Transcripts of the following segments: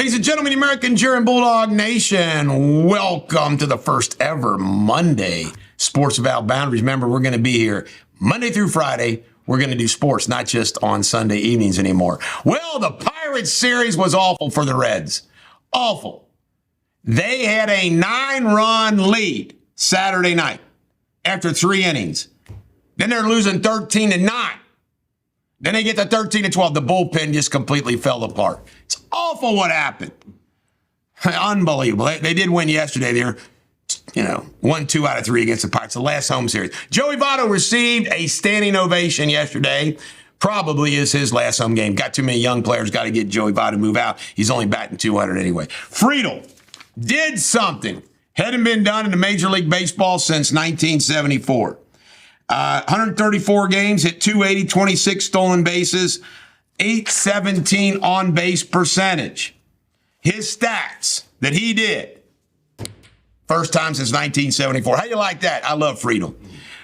Ladies and gentlemen, American German Bulldog Nation, welcome to the first ever Monday Sports Without Boundaries. Remember, we're going to be here Monday through Friday. We're going to do sports, not just on Sunday evenings anymore. Well, the Pirates series was awful for the Reds. Awful. They had a 9-run lead Saturday night after 3 innings. Then they're losing 13-9. Then they get to 13-12. The bullpen just completely fell apart. It's awful what happened. Unbelievable. They did win yesterday. They're, 1-2 out of 3 against the Pirates, the last home series. Joey Votto received a standing ovation yesterday. Probably is his last home game. Got too many young players. Got to get Joey Votto to move out. He's only batting 200 anyway. Friedel did something. Hadn't been done in the Major League Baseball since 1974. 134 games, hit 280, 26 stolen bases, 817 on-base percentage. His stats that he did, first time since 1974. How you like that? I love Friedel.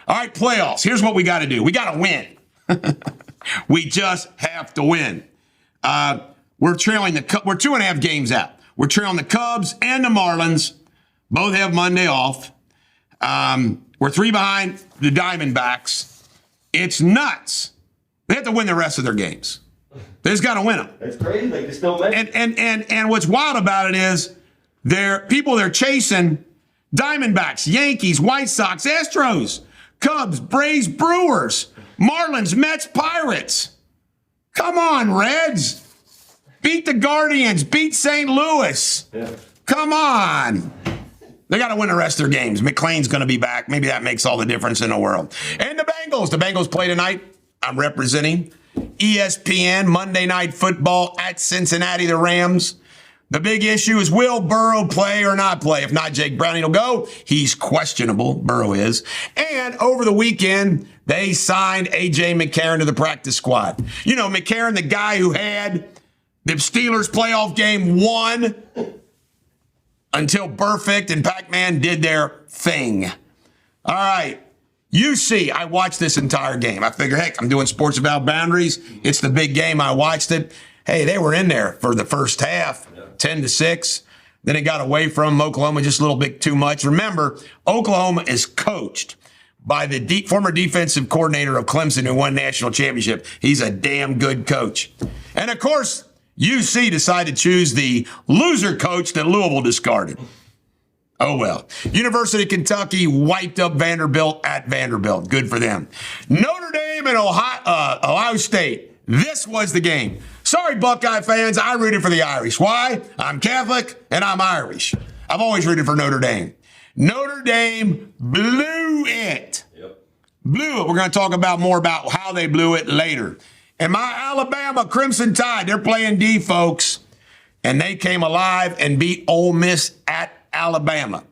All right, playoffs. Here's what we got to do. We got to win. We just have to win. We're trailing we're 2.5 games out. We're trailing the Cubs and the Marlins. Both have Monday off. We're 3 behind the Diamondbacks. It's nuts. They have to win the rest of their games. They just got to win them. That's crazy. They still make it. And what's wild about it is they're chasing Diamondbacks, Yankees, White Sox, Astros, Cubs, Braves, Brewers, Marlins, Mets, Pirates. Come on, Reds. Beat the Guardians. Beat St. Louis. Yeah. Come on. They got to win the rest of their games. McClain's going to be back. Maybe that makes all the difference in the world. And the Bengals play tonight. I'm representing ESPN Monday Night Football at Cincinnati, the Rams. The big issue is, will Burrow play or not play? If not, Jake Browning will go. He's questionable. Burrow is. And over the weekend, they signed A.J. McCarron to the practice squad. McCarron, the guy who had the Steelers playoff game won until Burfict and Pac-Man did their thing. All right. UC, I watched this entire game. I figured, heck, I'm doing Sports Without Boundaries. It's the big game. I watched it. Hey, they were in there for the first half, 10-6. Then it got away from Oklahoma just a little bit too much. Remember, Oklahoma is coached by the former defensive coordinator of Clemson who won national championship. He's a damn good coach. And, of course, UC decided to choose the loser coach that Louisville discarded. Oh, well. University of Kentucky wiped up Vanderbilt at Vanderbilt. Good for them. Notre Dame and Ohio State. This was the game. Sorry, Buckeye fans. I rooted for the Irish. Why? I'm Catholic and I'm Irish. I've always rooted for Notre Dame. Notre Dame blew it. Yep. Blew it. We're going to talk about more about how they blew it later. And my Alabama Crimson Tide, they're playing D, folks. And they came alive and beat Ole Miss at Alabama.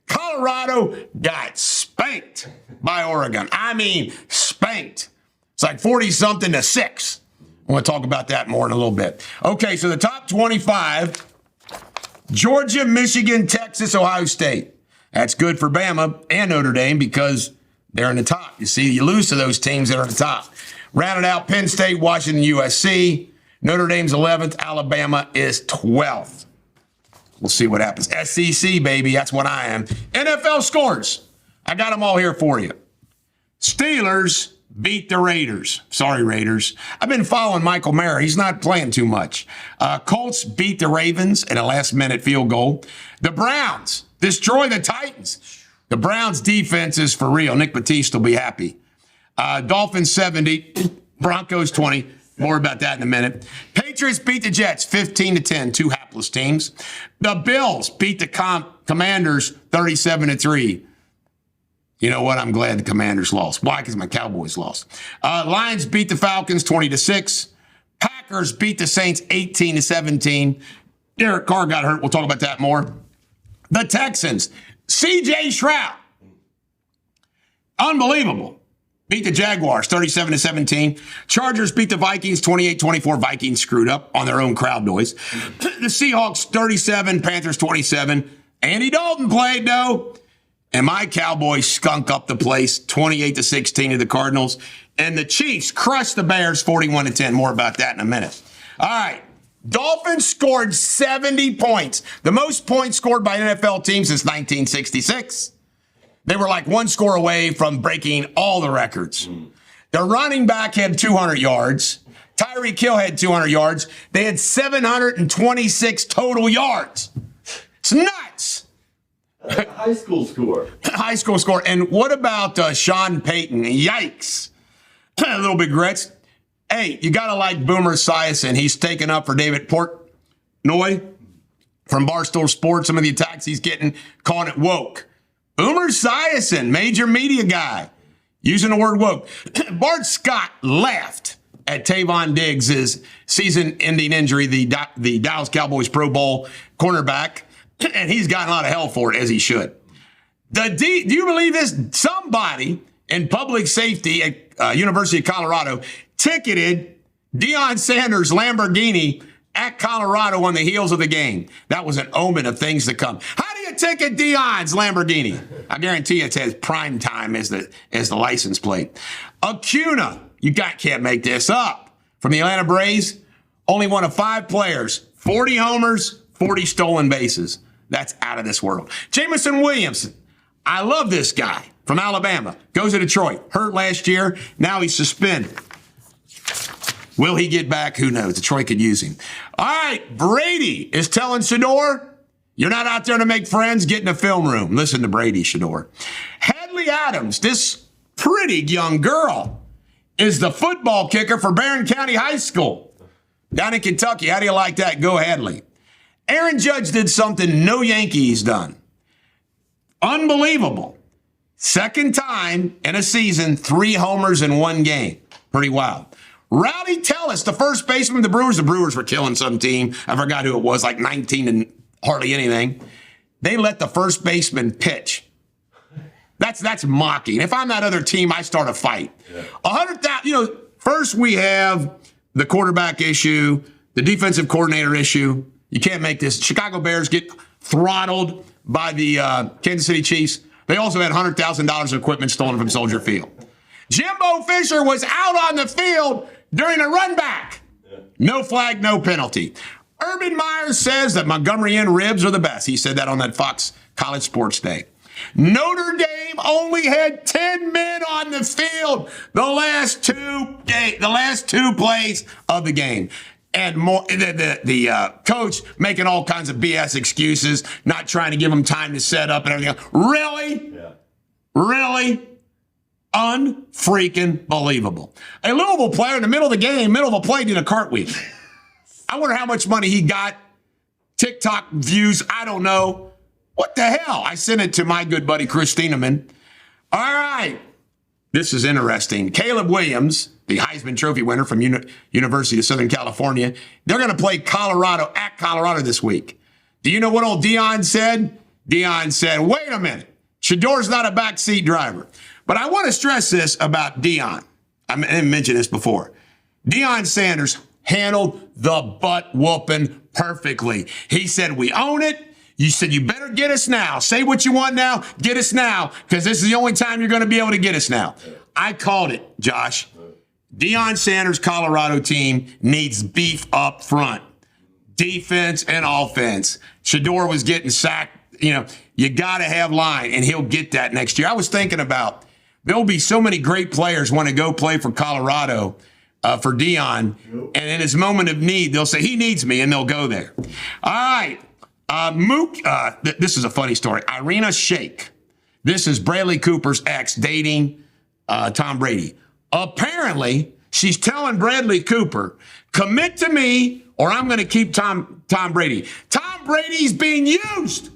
Colorado got spanked by Oregon. I mean, spanked. It's like 40-something to 6. I want to talk about that more in a little bit. Okay, so the top 25, Georgia, Michigan, Texas, Ohio State. That's good for Bama and Notre Dame because they're in the top. You see, you lose to those teams that are in the top. Rounded out Penn State, Washington, USC. Notre Dame's 11th. Alabama is 12th. We'll see what happens. SEC, baby. That's what I am. NFL scores. I got them all here for you. Steelers beat the Raiders. Sorry, Raiders. I've been following Michael Mayer. He's not playing too much. Colts beat the Ravens in a last-minute field goal. The Browns destroy the Titans. The Browns' defense is for real. Nick Batiste will be happy. Dolphins 70, Broncos 20. More about that in a minute. Patriots beat the Jets 15-10, 2 hapless teams. The Bills beat the Commanders 37-3. You know what? I'm glad the Commanders lost. Why? Because my Cowboys lost. Lions beat the Falcons 20-6. Packers beat the Saints 18-17. Derek Carr got hurt. We'll talk about that more. The Texans, C.J. Stroud. Unbelievable. Beat the Jaguars 37-17. Chargers beat the Vikings 28-24. Vikings screwed up on their own crowd noise. The Seahawks 37, Panthers 27. Andy Dalton played, though. And my Cowboys skunk up the place 28-16 to the Cardinals. And the Chiefs crushed the Bears 41-10. More about that in a minute. All right. Dolphins scored 70 points, the most points scored by an NFL team since 1966. They were like one score away from breaking all the records. Their running back had 200 yards. Tyreek Hill had 200 yards. They had 726 total yards. It's nuts. High school score. High school score. And what about Sean Payton? Yikes. A little bit regrets. Hey, you got to like Boomer Esiason. He's taken up for David Portnoy from Barstool Sports. Some of the attacks he's getting, calling it woke. Boomer Esiason, major media guy, using the word woke. Bart Scott laughed at Tavon Diggs' season-ending injury, the Dallas Cowboys Pro Bowl cornerback, and he's gotten a lot of hell for it, as he should. Do you believe this? Somebody in public safety at University of Colorado ticketed Deion Sanders' Lamborghini at Colorado on the heels of the game. That was an omen of things to come. How do you ticket Deion's Lamborghini? I guarantee you it says prime time as the license plate. Acuna, can't make this up. From the Atlanta Braves, only one of 5 players, 40 homers, 40 stolen bases. That's out of this world. Jameson Williamson, I love this guy from Alabama. Goes to Detroit. Hurt last year. Now he's suspended. Will he get back? Who knows? Detroit could use him. All right, Brady is telling Shador, you're not out there to make friends, get in the film room. Listen to Brady, Shador. Hadley Adams, this pretty young girl, is the football kicker for Barron County High School down in Kentucky. How do you like that? Go Hadley. Aaron Judge did something no Yankees done. Unbelievable. Second time in a season, 3 homers in 1 game. Pretty wild. Rowdy Tellis, the first baseman of the Brewers were killing some team. I forgot who it was, like 19 and hardly anything. They let the first baseman pitch. That's mocking. If I'm that other team, I start a fight. 100,000. First we have the quarterback issue, the defensive coordinator issue. You can't make this. Chicago Bears get throttled by the Kansas City Chiefs. They also had $100,000 of equipment stolen from Soldier Field. Jimbo Fisher was out on the field during a run back. No flag, no penalty. Urban Meyer says that Montgomery Inn ribs are the best. He said that on that Fox College Sports Day. Notre Dame only had 10 men on the field the last two plays of the game. And more, the coach making all kinds of BS excuses, not trying to give them time to set up and everything else. Really? Yeah. Really? Unfreaking believable. A Louisville player in the middle of the game, middle of a play, did a cartwheel. I wonder how much money he got. TikTok views, I don't know. What the hell? I sent it to my good buddy Chris Steineman. All right. This is interesting. Caleb Williams, the Heisman Trophy winner from University of Southern California, they're going to play Colorado at Colorado this week. Do you know what old Deion said? Deion said, wait a minute. Shador's not a backseat driver. But I want to stress this about Deion. I didn't mention this before. Deion Sanders handled the butt whooping perfectly. He said, we own it. You said, you better get us now. Say what you want now. Get us now, because this is the only time you're going to be able to get us now. I called it, Josh. Deion Sanders' Colorado team needs beef up front. Defense and offense. Shador was getting sacked. You got to have line, and he'll get that next year. I was thinking about, there'll be so many great players want to go play for Colorado for Deion, and in his moment of need, they'll say, he needs me, and they'll go there. All right. Mook, this is a funny story. Irina Shayk. This is Bradley Cooper's ex dating Tom Brady. Apparently, she's telling Bradley Cooper, commit to me or I'm going to keep Tom Brady. Tom Brady's being used.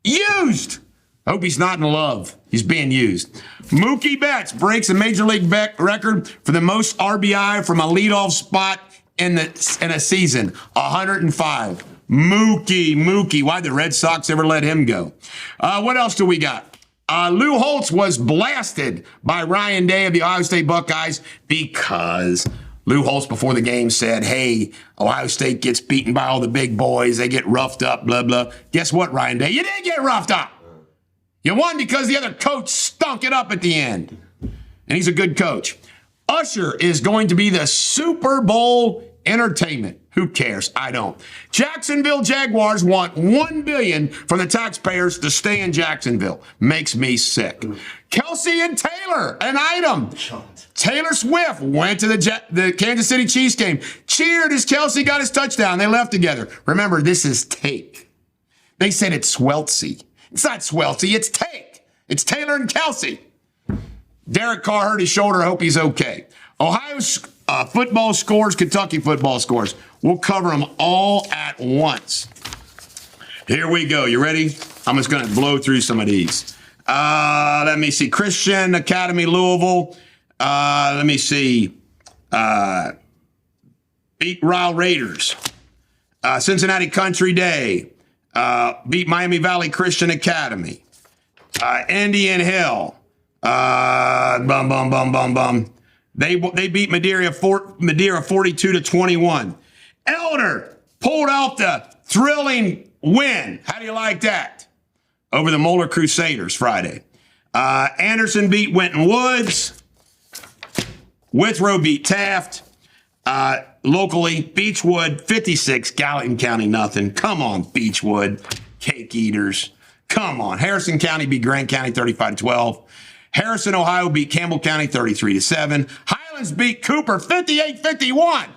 Used. Hope he's not in love. He's being used. Mookie Betts breaks a Major League record for the most RBI from a leadoff spot in a season, 105. Mookie. Why'd the Red Sox ever let him go? What else do we got? Lou Holtz was blasted by Ryan Day of the Ohio State Buckeyes because Lou Holtz before the game said, hey, Ohio State gets beaten by all the big boys. They get roughed up, blah, blah. Guess what, Ryan Day? You didn't get roughed up. You won because the other coach stunk it up at the end. And he's a good coach. Usher is going to be the Super Bowl entertainment. Who cares? I don't. Jacksonville Jaguars want $1 billion from the taxpayers to stay in Jacksonville. Makes me sick. Kelsey and Taylor, an item. Taylor Swift went to the Kansas City Chiefs game. Cheered as Kelsey got his touchdown. They left together. Remember, this is take. They said it's Sweltsy. It's not Sweltsy. It's take. It's Taylor and Kelsey. Derek Carr hurt his shoulder. I hope he's okay. Ohio's football scores, Kentucky football scores. We'll cover them all at once. Here we go. You ready? I'm just going to blow through some of these. Let me see. Christian Academy, Louisville. Let me see. Beat Ryle Raiders. Cincinnati Country Day. Beat Miami Valley Christian Academy. Indian Hill. They beat Madeira 42-21. Elder pulled out the thrilling win. How do you like that? Over the Moeller Crusaders Friday. Anderson beat Winton Woods. Withrow beat Taft. Locally, Beechwood 56, Gallatin County nothing. Come on, Beechwood, cake eaters. Come on. Harrison County beat Grant County 35-12. Harrison, Ohio beat Campbell County 33-7. Highlands beat Cooper 58-51.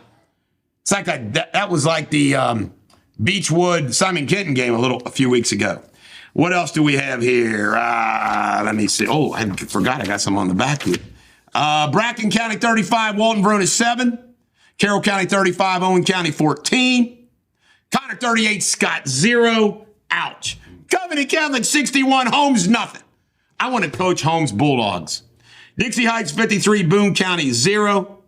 It's like that was like the Beechwood Simon Kenton game a few weeks ago. What else do we have here? Let me see. Oh, I forgot I got some on the back here. Bracken County 35, Walton Verona 7. Carroll County 35, Owen County 14. Connor 38, Scott 0. Ouch. Covington Catholic 61, Holmes nothing. I want to coach Holmes Bulldogs. Dixie Heights 53, Boone County 0.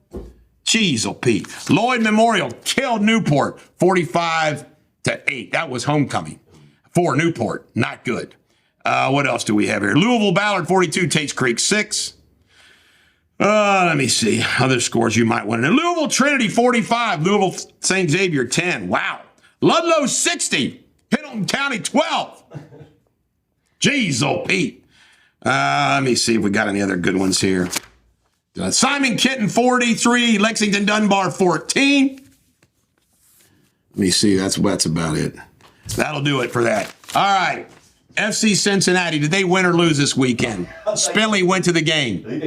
Jeez, oh Pete. Lloyd Memorial killed Newport 45-8. That was homecoming for Newport. Not good. What else do we have here? Louisville Ballard 42, Tates Creek 6. Let me see. Other scores you might want to know. Louisville Trinity 45, Louisville St. Xavier 10. Wow. Ludlow 60, Pendleton County 12. Jeez, oh Pete. Let me see if we got any other good ones here. Simon Kenton 43, Lexington Dunbar 14. Let me see. That's about it. That'll do it for that. All right. FC Cincinnati, did they win or lose this weekend? Spinley went to the game. I think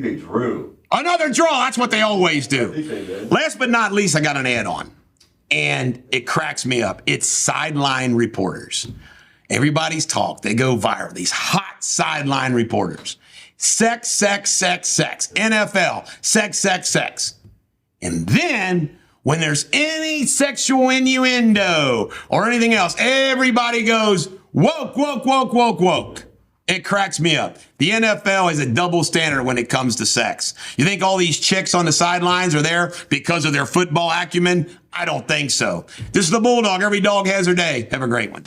they drew. Another draw. That's what they always do. I think they did. Last but not least, I got an add-on. And it cracks me up. It's sideline reporters. Everybody's talk. They go viral. These hot sideline reporters. Sex. NFL. Sex. And then when there's any sexual innuendo or anything else, everybody goes, woke. It cracks me up. The NFL is a double standard when it comes to sex. You think all these chicks on the sidelines are there because of their football acumen? I don't think so. This is the Bulldog. Every dog has her day. Have a great one.